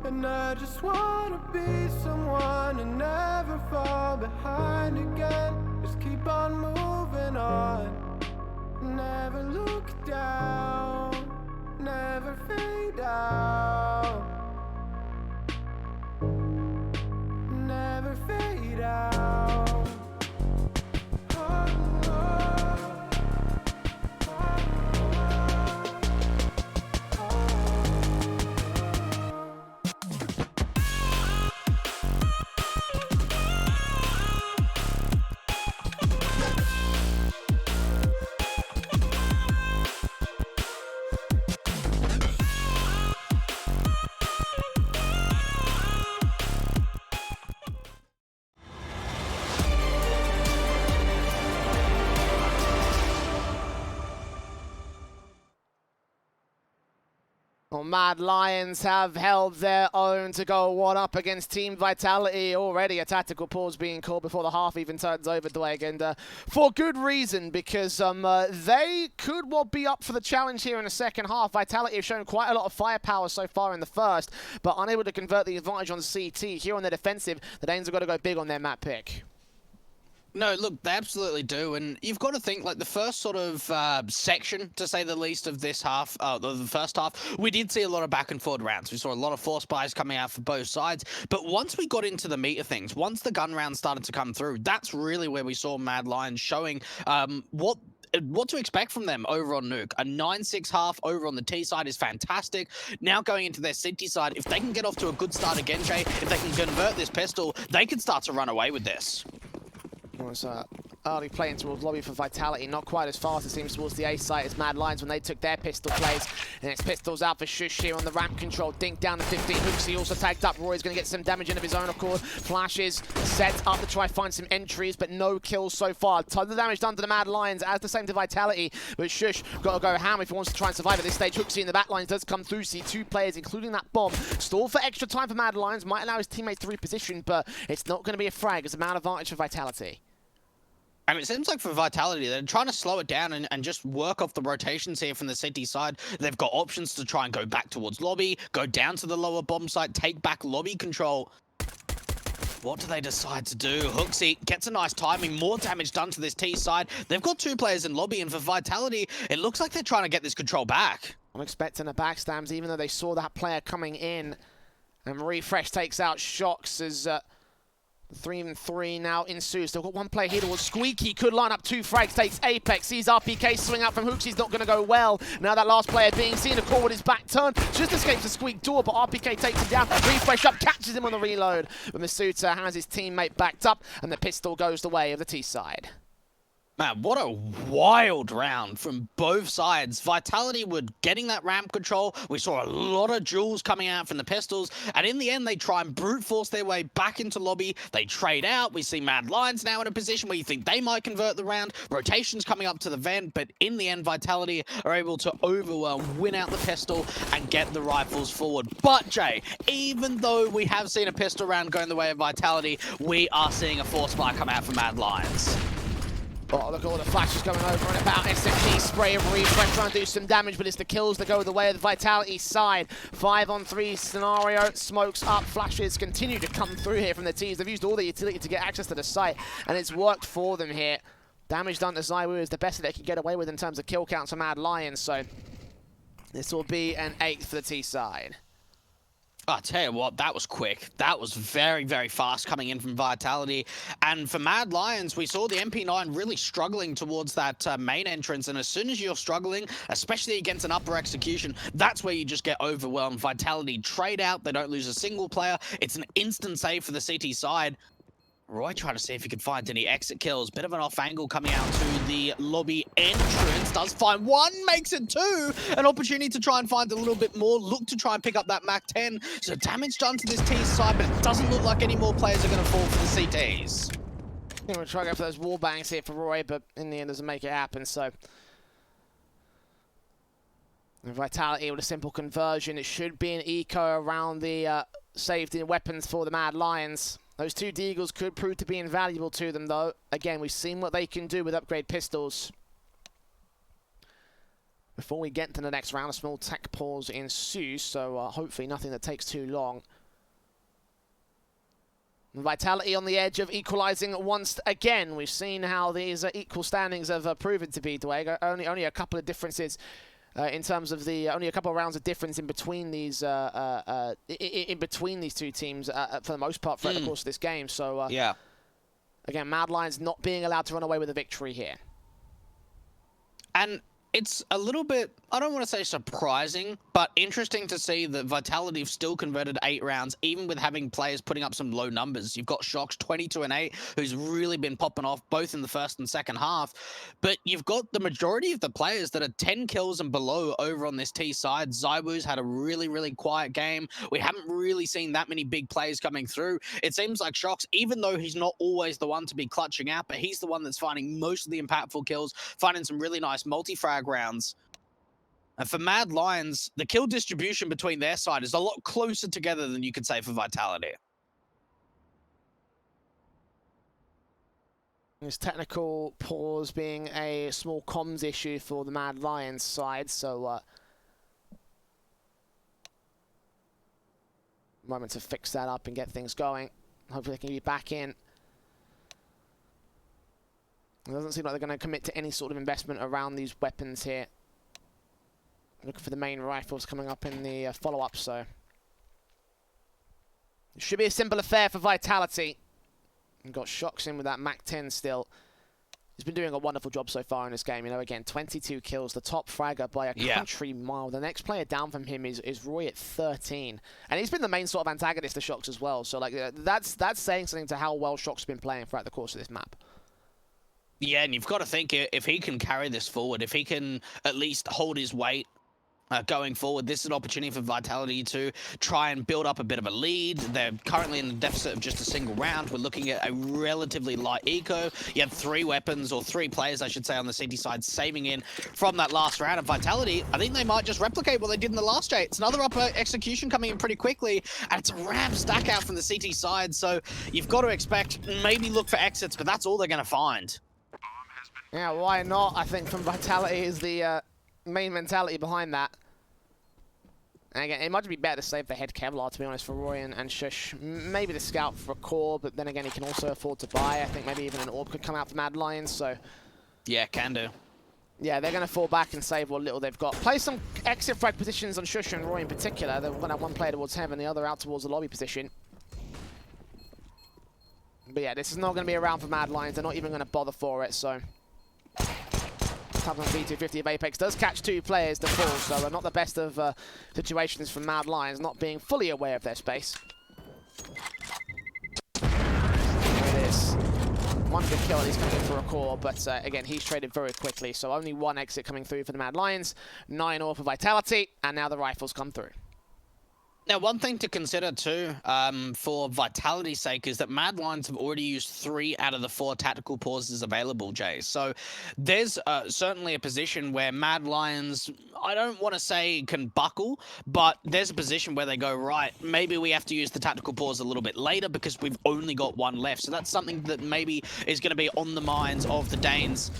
And I just wanna be someone and never fall behind again. Just keep on moving on. Never look down, never fade out. Never fade out. Oh, Mad Lions have held their own to go one up against Team Vitality. Already a tactical pause being called before the half even turns over, Dwayne, and for good reason, because they could well be up for the challenge here in the second half. Vitality have shown quite a lot of firepower so far in the first, but unable to convert the advantage on CT. Here on the defensive, the Danes have got to go big on their map pick. No, look, they absolutely do, and you've got to think, like, the first sort of section, to say the least, of this half, the first half, we did see a lot of back and forward rounds. We saw a lot of force buys coming out for both sides, but once we got into the meat of things, once the gun rounds started to come through, that's really where we saw Mad Lions showing what to expect from them over on Nuke. A 9-6 half over on the T side is fantastic. Now going into their City side, if they can get off to a good start again, Jay, if they can convert this pistol, they can start to run away with this. It was early playing towards lobby for Vitality, not quite as fast it seems towards the A site as Mad Lions when they took their pistol plays. And it's pistols out for Shush here on the ramp control. Dink down to 15. Hooksy also tagged up. Roy's going to get some damage in of his own accord. Flashes set up to try find some entries, but no kills so far. Ton of damage done to the Mad Lions, as the same to Vitality. But Shush got to go ham if he wants to try and survive at this stage. Hooksy in the back lines does come through. See two players, including that bomb. Stall for extra time for Mad Lions. Might allow his teammates to reposition, but it's not going to be a frag. It's a man advantage for Vitality. I mean, it seems like for Vitality, they're trying to slow it down and just work off the rotations here from the City side. They've got options to try and go back towards lobby, go down to the lower bomb site, take back lobby control. What do they decide to do? Hooksy gets a nice timing, more damage done to this T side. They've got two players in lobby, and for Vitality, it looks like they're trying to get this control back. I'm expecting a backstabs, even though they saw that player coming in. And Refresh takes out Shocks as 3-3 now ensues. Still got one player here towards Squeaky. Could line up two frags. Takes Apex. Sees RPK swing out from Hooksy's not going to go well. Now that last player being seen. A call with his back turned. Just escapes the Squeak door, but RPK takes him down. Refresh up. Catches him on the reload. But Masuta has his teammate backed up. And the pistol goes the way of the T side. Man, what a wild round from both sides. Vitality were getting that ramp control. We saw a lot of duels coming out from the pistols. And in the end, they try and brute force their way back into lobby. They trade out. We see Mad Lions now in a position where you think they might convert the round. Rotations coming up to the vent. But in the end, Vitality are able to overwhelm, win out the pistol, and get the rifles forward. But, Jay, even though we have seen a pistol round going the way of Vitality, we are seeing a force fire come out from Mad Lions. Oh, look at all the flashes going over and about. SMG spray of Refresh trying to do some damage, but it's the kills that go the way of the Vitality side. 5-on-3 scenario. Smokes up. Flashes continue to come through here from the T's. They've used all their utility to get access to the site, and it's worked for them here. Damage done to Zywoo is the best that they can get away with in terms of kill counts for Mad Lions, so this will be an 8th for the T side. I'll tell you what, that was quick. That was very, very fast coming in from Vitality. And for Mad Lions, we saw the MP9 really struggling towards that main entrance. And as soon as you're struggling, especially against an upper execution, that's where you just get overwhelmed. Vitality trade out. They don't lose a single player. It's an instant save for the CT side. Roy trying to see if he could find any exit kills. Bit of an off angle coming out to the lobby entrance. Does find one, makes it two. An opportunity to try and find a little bit more. Look to try and pick up that Mac 10. So damage done to this T side, but it doesn't look like any more players are going to fall for the CTs. I'm going to try to go for those wall bangs here for Roy, but in the end doesn't make it happen. So Vitality with a simple conversion. It should be an eco around the saved in weapons for the Mad Lions. Those two Deagles could prove to be invaluable to them, though. Again, we've seen what they can do with upgrade pistols. Before we get to the next round, a small tech pause ensues, so hopefully nothing that takes too long. Vitality on the edge of equalizing once again. We've seen how these equal standings have proven to be, Dwayne. Only a couple of differences in terms of the only a couple of rounds of difference in between these two teams for the most part throughout the course of this game. So yeah, again, Mad Lions not being allowed to run away with a victory here. And it's a little bit, I don't want to say surprising, but interesting to see that Vitality have still converted 8 rounds, even with having players putting up some low numbers. You've got Shocks 22-8, who's really been popping off both in the first and second half. But you've got the majority of the players that are 10 kills and below over on this T side. Zywoo's had a really, really quiet game. We haven't really seen that many big plays coming through. It seems like Shocks, even though he's not always the one to be clutching out, but he's the one that's finding most of the impactful kills, finding some really nice multi-frag rounds. And for Mad Lions, the kill distribution between their side is a lot closer together than you could say for Vitality. This technical pause being a small comms issue for the Mad Lions side, so moment to fix that up and get things going. Hopefully they can be back in. It doesn't seem like they're going to commit to any sort of investment around these weapons here. Looking for the main rifles coming up in the follow-up, so it should be a simple affair for Vitality. And got Shocks in with that Mac 10 still. He's been doing a wonderful job so far in this game. You know, again, 22 kills, the top fragger by a country mile. The next player down from him is Roy at 13. And he's been the main sort of antagonist to Shocks as well. So, like, that's saying something to how well Shocks has been playing throughout the course of this map. Yeah, and you've got to think if he can carry this forward, if he can at least hold his weight going forward, this is an opportunity for Vitality to try and build up a bit of a lead. They're currently in the deficit of just a single round. We're looking at a relatively light eco. You have 3 weapons, or 3 players, I should say, on the CT side saving in from that last round. Of Vitality, I think they might just replicate what they did in the last J. It's another upper execution coming in pretty quickly, and it's a ramp stack out from the CT side, so you've got to expect, maybe look for exits, but that's all they're going to find. Yeah, why not? I think from Vitality is the main mentality behind that. And again, it might be better to save the head Kevlar, to be honest, for Roy and Shush. Maybe the scout for a core, but then again, he can also afford to buy. I think maybe even an orb could come out for Mad Lions, so... Yeah, can do. Yeah, they're going to fall back and save what little they've got. Play some exit frag positions on Shush and Roy in particular. They're going to have one player towards heaven, the other out towards the lobby position. But yeah, this is not going to be around for Mad Lions. They're not even going to bother for it, so... On B250 of Apex does catch 2 players to fall, so they're not the best of situations for Mad Lions, not being fully aware of their space. There it is. 1 good kill, and he's coming in for a core, but again, he's traded very quickly, so only 1 exit coming through for the Mad Lions, 9 all for Vitality, and now the rifles come through. Now, one thing to consider too, for Vitality's sake, is that Mad Lions have already used 3 out of the 4 tactical pauses available, Jay. So there's certainly a position where Mad Lions, I don't want to say can buckle, but there's a position where they go, right, maybe we have to use the tactical pause a little bit later because we've only got 1 left. So that's something that maybe is going to be on the minds of the Danes.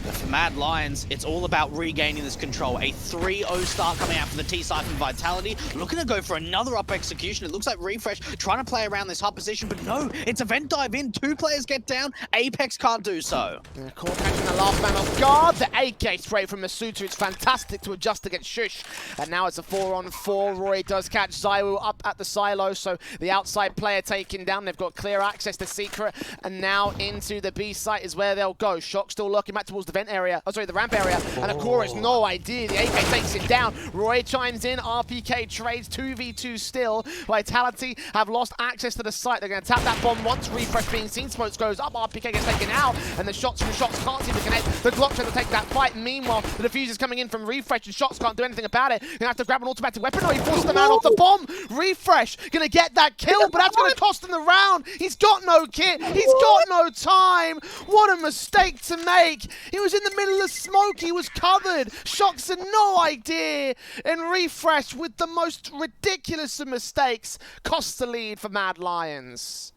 But for Mad Lions, it's all about regaining this control. A 3-0 start coming out for the T side from Vitality. Looking to go for another up execution. It looks like Refresh trying to play around this hub position, but no, it's a vent dive in. 2 players get down. Apex can't do so. Yeah, Core catching the last man off guard. The AK spray from Masuta. It's fantastic to adjust against Shush. And now it's a 4-on-4. Roy does catch Zywoo up at the silo, so the outside player taken down. They've got clear access to Secret, and now into the B site is where they'll go. Shock still looking back towards the vent area. Oh, sorry, the ramp area. And of course, no idea. The AK takes it down. Roy chimes in. RPK trades 2v2 still. Vitality have lost access to the site. They're going to tap that bomb once Refresh being seen. Smokes goes up. RPK gets taken out. And the shots from Shots can't seem to connect. The Glock trying to take that fight. Meanwhile, the defuser's coming in from Refresh and Shots can't do anything about it. Going to have to grab an automatic weapon or he forces the man off the bomb. Refresh going to get that kill, but that's going to cost him the round. He's got no kit. He's got no time. What a mistake to make. He was in the middle of smoke. He was covered. Shocks had no idea. And Refresh, with the most ridiculous of mistakes, costs the lead for Mad Lions.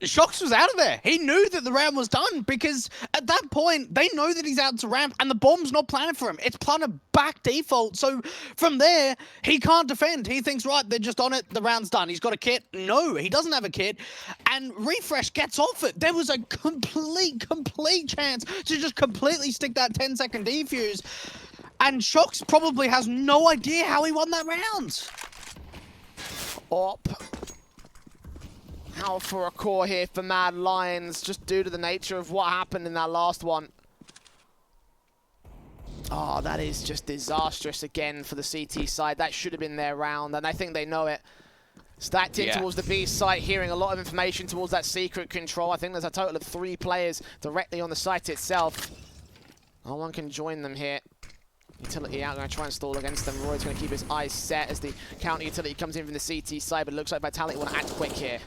Shocks was out of there. He knew that the round was done because at that point, they know that he's out to ramp and the bomb's not planted for him. It's planted back default. So from there, he can't defend. He thinks, right, they're just on it. The round's done. He's got a kit. No, he doesn't have a kit. And Refresh gets off it. There was a complete chance to just completely stick that 10-second defuse. And Shocks probably has no idea how he won that round. Op. How for a core here for Mad Lions, just due to the nature of what happened in that last one. Oh, that is just disastrous again for the CT side. That should have been their round, and I think they know it. Stacked in towards the B site, hearing a lot of information towards that secret control. I think there's a total of 3 players directly on the site itself. No one can join them here. Utility out, going to try and stall against them. Roy's going to keep his eyes set as the counter utility comes in from the CT side, but it looks like Vitality want to act quick here.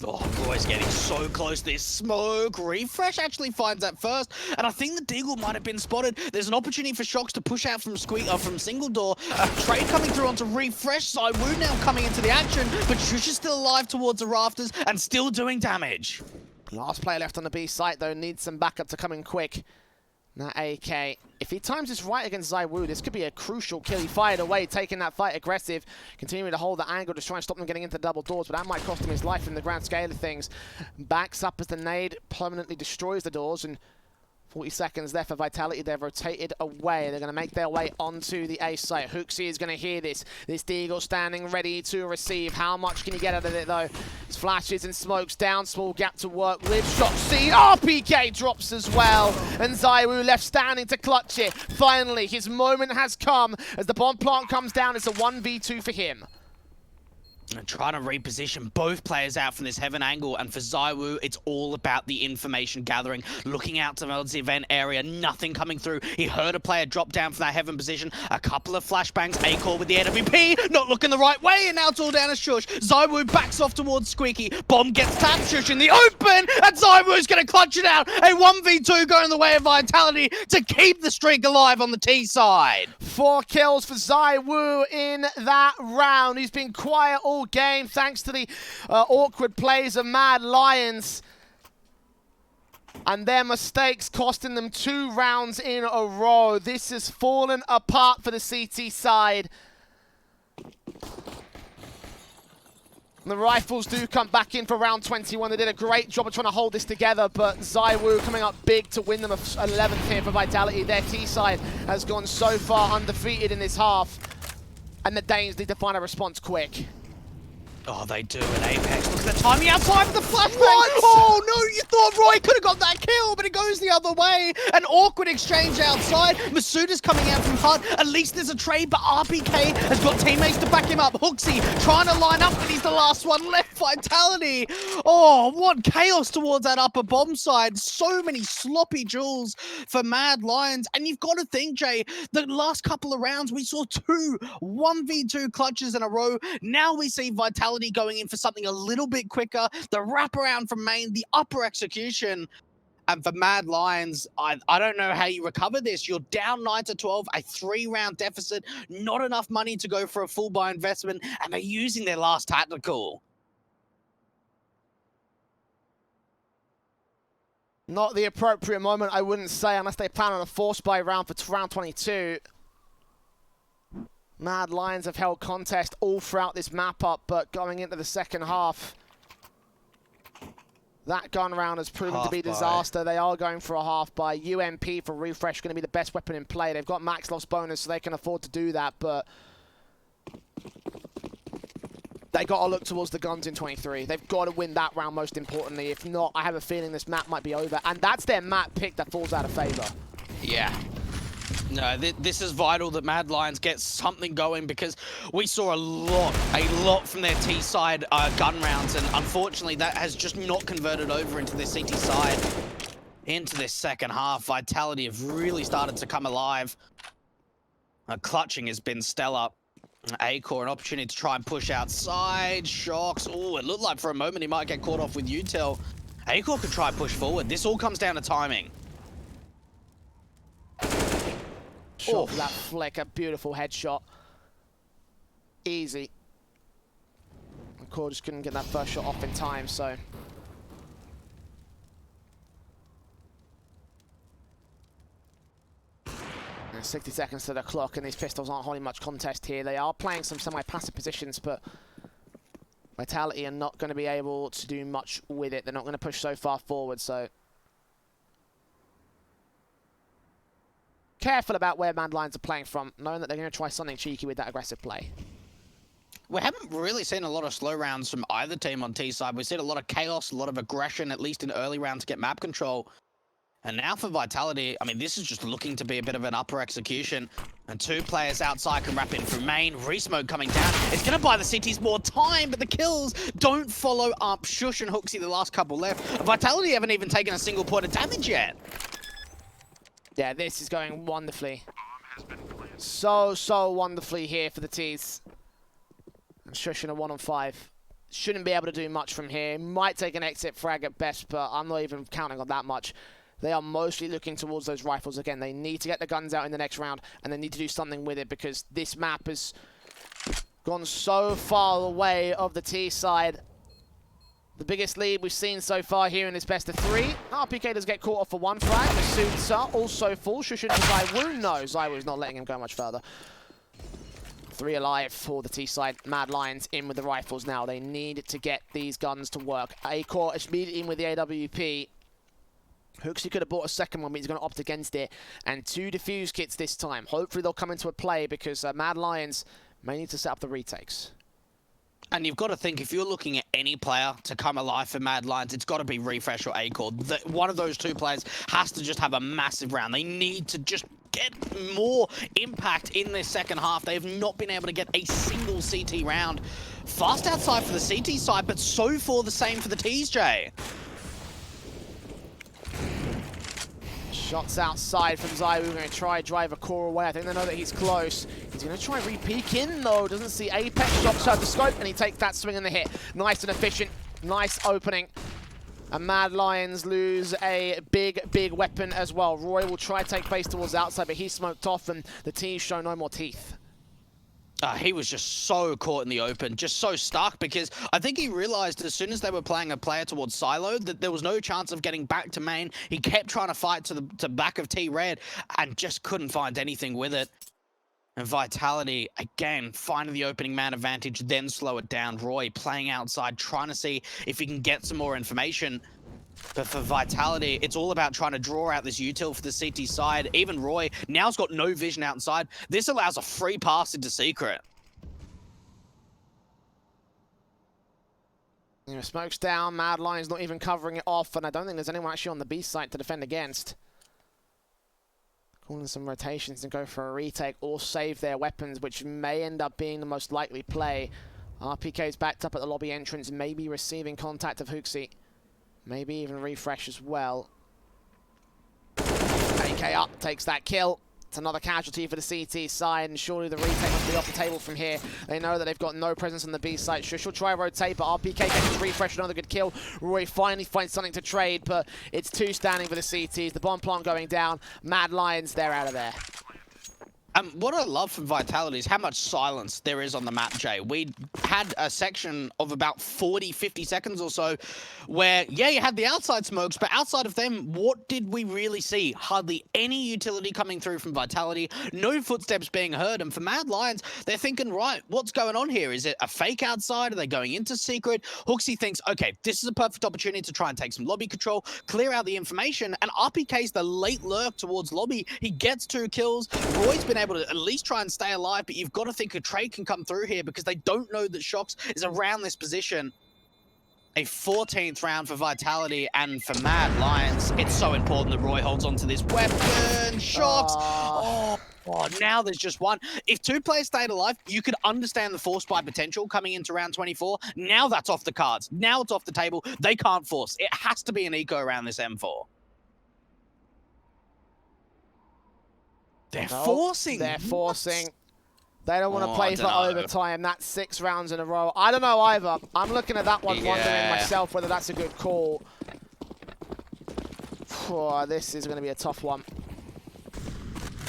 Oh, boys, getting so close. This smoke. Refresh actually finds that first, and I think the Deagle might have been spotted. There's an opportunity for Shox to push out from from single door. A trade coming through onto Refresh. ZywOo now coming into the action, but Shush is still alive towards the rafters and still doing damage. Last player left on the B site, though, needs some backup to come in quick. Now AK, if he times this right against ZywOo, this could be a crucial kill. He fired away, taking that fight aggressive, continuing to hold the angle to try and stop them getting into double doors, but that might cost him his life in the grand scale of things. Backs up as the nade permanently destroys the doors, and 40 seconds there for Vitality. They've rotated away. They're going to make their way onto the A site. Hooksy is going to hear this. This Deagle standing ready to receive. How much can you get out of it, though? It's flashes and smokes down. Small gap to work with. Shoxy. RPK drops as well. And ZywOo left standing to clutch it. Finally, his moment has come. As the bomb plant comes down, it's a 1v2 for him. And trying to reposition both players out from this heaven angle, and for ZywOo, it's all about the information gathering, looking out towards the event area, nothing coming through. He heard a player drop down from that heaven position, a couple of flashbangs, A-Core with the AWP, not looking the right way, and now it's all down to Shush. ZywOo backs off towards Squeaky, bomb gets tapped, Shush in the open, and ZywOo's gonna clutch it out. A 1v2 going the way of Vitality to keep the streak alive on the T side. 4 kills for ZywOo in that round. He's been quiet all game thanks to the awkward plays of Mad Lions. And their mistakes costing them 2 rounds in a row. This has fallen apart for the CT side. The Rifles do come back in for round 21. They did a great job of trying to hold this together, but ZywOo coming up big to win them 11th here for Vitality. Their T side has gone so far undefeated in this half, and the Danes need to find a response quick. Oh, they do an Apex. Look at the timing outside of the flashbang. What? Oh, no, you thought Roy could have got that kill, but it goes the other way. An awkward exchange outside. Masuda's coming out from Hut. At least there's a trade, but RPK has got teammates to back him up. Hooksy trying to line up, but he's the last one left. Vitality. Oh, what chaos towards that upper bomb side. So many sloppy duels for Mad Lions. And you've got to think, Jay, the last couple of rounds, we saw 2 1v2 clutches in a row. Now we see Vitality going in for something a little bit quicker. The wraparound from main, the upper execution. And for Mad Lions, I don't know how you recover this. You're down 9-12, a 3-round deficit, not enough money to go for a full buy investment, and they're using their last tactical. Not the appropriate moment, I wouldn't say, unless they plan on a force buy round for round 22. Mad Lions have held contest all throughout this map up, but going into the second half, that gun round has proven to be disaster. They are going for a half buy. UMP for Refresh going to be the best weapon in play. They've got max loss bonus, so they can afford to do that, but they got to look towards the guns in 23. They've got to win that round most importantly. If not, I have a feeling this map might be over, and that's their map pick that falls out of favor. Yeah. No, this is vital that Mad Lions get something going, because we saw a lot from their T side gun rounds, and unfortunately that has just not converted over into their CT side. Into this second half, Vitality have really started to come alive. Clutching has been stellar. A-Core, an opportunity to try and push outside. Shox. Oh, it looked like for a moment he might get caught off with Util. A-Core could try and push forward. This all comes down to timing. Shot for that flick, a beautiful headshot. Easy. And Core just couldn't get that first shot off in time, so. And 60 seconds to the clock, and these pistols aren't holding much contest here. They are playing some semi-passive positions, but Vitality are not going to be able to do much with it. They're not going to push so far forward, so. Careful about where Mad Lions are playing from, knowing that they're going to try something cheeky with that aggressive play. We haven't really seen a lot of slow rounds from either team on T side. We've seen a lot of chaos, a lot of aggression, at least in early rounds to get map control. And now for Vitality, I mean, this is just looking to be a bit of an upper execution. And 2 players outside can wrap in from main. Resmoke coming down. It's going to buy the CTs more time, but the kills don't follow up. Shush and Hooksy, the last couple left. Vitality haven't even taken a single point of damage yet. Yeah, this is going wonderfully. So wonderfully here for the T's. And Shush in a 1-on-5. shouldn't be able to do much from here. Might take an exit frag at best, but I'm not even counting on that much. They are mostly looking towards those rifles again. They need to get the guns out in the next round, and they need to do something with it because this map has gone so far away of the T side. The biggest lead we've seen so far here in this best of 3. RPK does get caught off for 1 frag. The suits are also full. Shushin for ZywOo. No, ZywOo's not letting him go much further. 3 alive for the T side. Mad Lions in with the rifles now. They need to get these guns to work. A-Core is immediately in with the AWP. Hooksy could have bought a second one, but he's going to opt against it. And 2 defuse kits this time. Hopefully they'll come into a play because Mad Lions may need to set up the retakes. And you've got to think, if you're looking at any player to come alive for Mad Lions, it's got to be Refresh or A-Core. One of those 2 players has to just have a massive round. They need to just get more impact in this second half. They have not been able to get a single CT round. Fast outside for the CT side, but so far the same for the Ts, Jay. Shots outside from ZywOo. We're going to try drive a core away. I think they know that he's close. He's going to try re-peek in, though. Doesn't see Apex. Shots out the scope, and he takes that swing and the hit. Nice and efficient. Nice opening. And Mad Lions lose a big weapon as well. Roy will try to take face towards the outside, but he's smoked off, and the T's show no more teeth. He was just so caught in the open, just so stuck, because I think he realized as soon as they were playing a player towards Silo that there was no chance of getting back to main. He kept trying to fight to the back of T-Red and just couldn't find anything with it. And Vitality, again, finding the opening man advantage, then slow it down. Roy playing outside, trying to see if he can get some more information. But for Vitality, it's all about trying to draw out this util for the CT side. Even Roy now's got no vision outside. This allows a free pass into Secret. You know, smoke's down, Mad Lion's not even covering it off, and I don't think there's anyone actually on the B site to defend against. Calling some rotations and go for a retake or save their weapons, which may end up being the most likely play. RPK's backed up at the lobby entrance, maybe receiving contact of Hooksy. Maybe even Refresh as well. AK up, takes that kill. It's another casualty for the CT side, and surely the retake must be off the table from here. They know that they've got no presence on the B site. Shush will try rotate, but RPK gets Refresh, another good kill. Roy finally finds something to trade, but it's 2 standing for the CTs. The bomb plant going down. Mad Lions, they're out of there. What I love from Vitality is how much silence there is on the map, Jay. We had a section of about 40, 50 seconds or so where, yeah, you had the outside smokes, but outside of them, what did we really see? Hardly any utility coming through from Vitality, no footsteps being heard, and for Mad Lions, they're thinking, right, what's going on here? Is it a fake outside? Are they going into Secret? Hooksy thinks, okay, this is a perfect opportunity to try and take some lobby control, clear out the information, and RPK's the late lurk towards lobby. He gets 2 kills. Roy's been able to at least try and stay alive, but you've got to think a trade can come through here because they don't know that Shox is around this position. A 14th round for Vitality, and for Mad Lions, it's so important that Roy holds onto this weapon. Shox! Oh, now there's just 1. If 2 players stayed alive, you could understand the force buy potential coming into round 24. Now that's off the cards. Now it's off the table. They can't force. It has to be an eco around this M4. They're forcing. They're forcing. They don't want to play for know. overtime. That's 6 rounds in a row. I don't know either. I'm looking at that one, wondering myself whether that's a good call. This is going to be a tough one.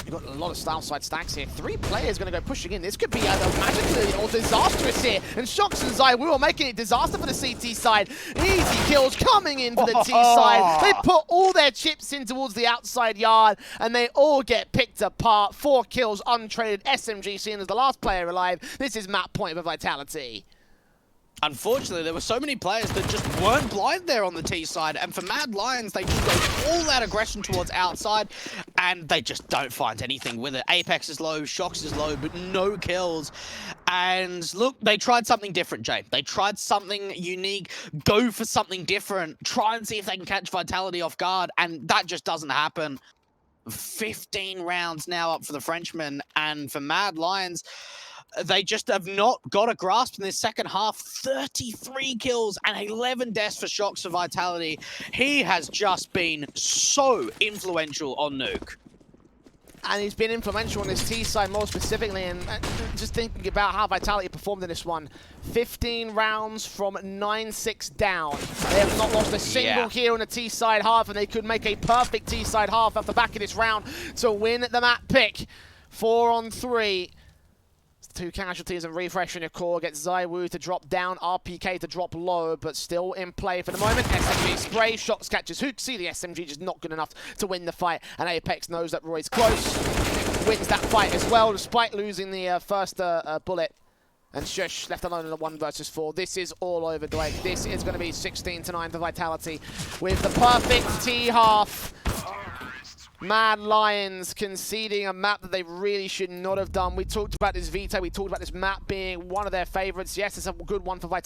You've got a lot of style side stacks here. 3 players going to go pushing in. This could be either magically or disastrous here. And Shox and ZywOo are making it disaster for the CT side. Easy kills coming in for the T side. They put all their chips in towards the outside yard, and they all get picked apart. 4 kills untraded. SMG seen as the last player alive. This is map point for Vitality. Unfortunately, there were so many players that just weren't blind there on the T side, and for Mad Lions, they just go all that aggression towards outside, and they just don't find anything with it. Apex is low, Shox is low, but no kills. And look, they tried something different, Jay. They tried something unique, go for something different, try and see if they can catch Vitality off guard, and that just doesn't happen. 15 rounds now up for the Frenchman, and for Mad Lions, they just have not got a grasp in this second half. 33 kills and 11 deaths for Shox for Vitality. He has just been so influential on Nuke. And he's been influential on this T side more specifically, and just thinking about how Vitality performed in this one. 15 rounds from 9-6 down. They have not lost a single here on the T side half, and they could make a perfect T side half off the back of this round to win the map pick. 4 on 3. 2 casualties and refreshing your core. Get ZywOo to drop down, RPK to drop low, but still in play for the moment. SMG spray, shots catches Hook. The SMG just not good enough to win the fight, and Apex knows that Roy's close. Wins that fight as well, despite losing the first bullet. And Shush left alone in the 1 versus 4. This is all over, Dwayne. This is going to be 16-9 to Vitality with the perfect T half. Mad Lions conceding a map that they really should not have done. We talked about this veto. We talked about this map being one of their favorites. Yes, it's a good one for Vitality.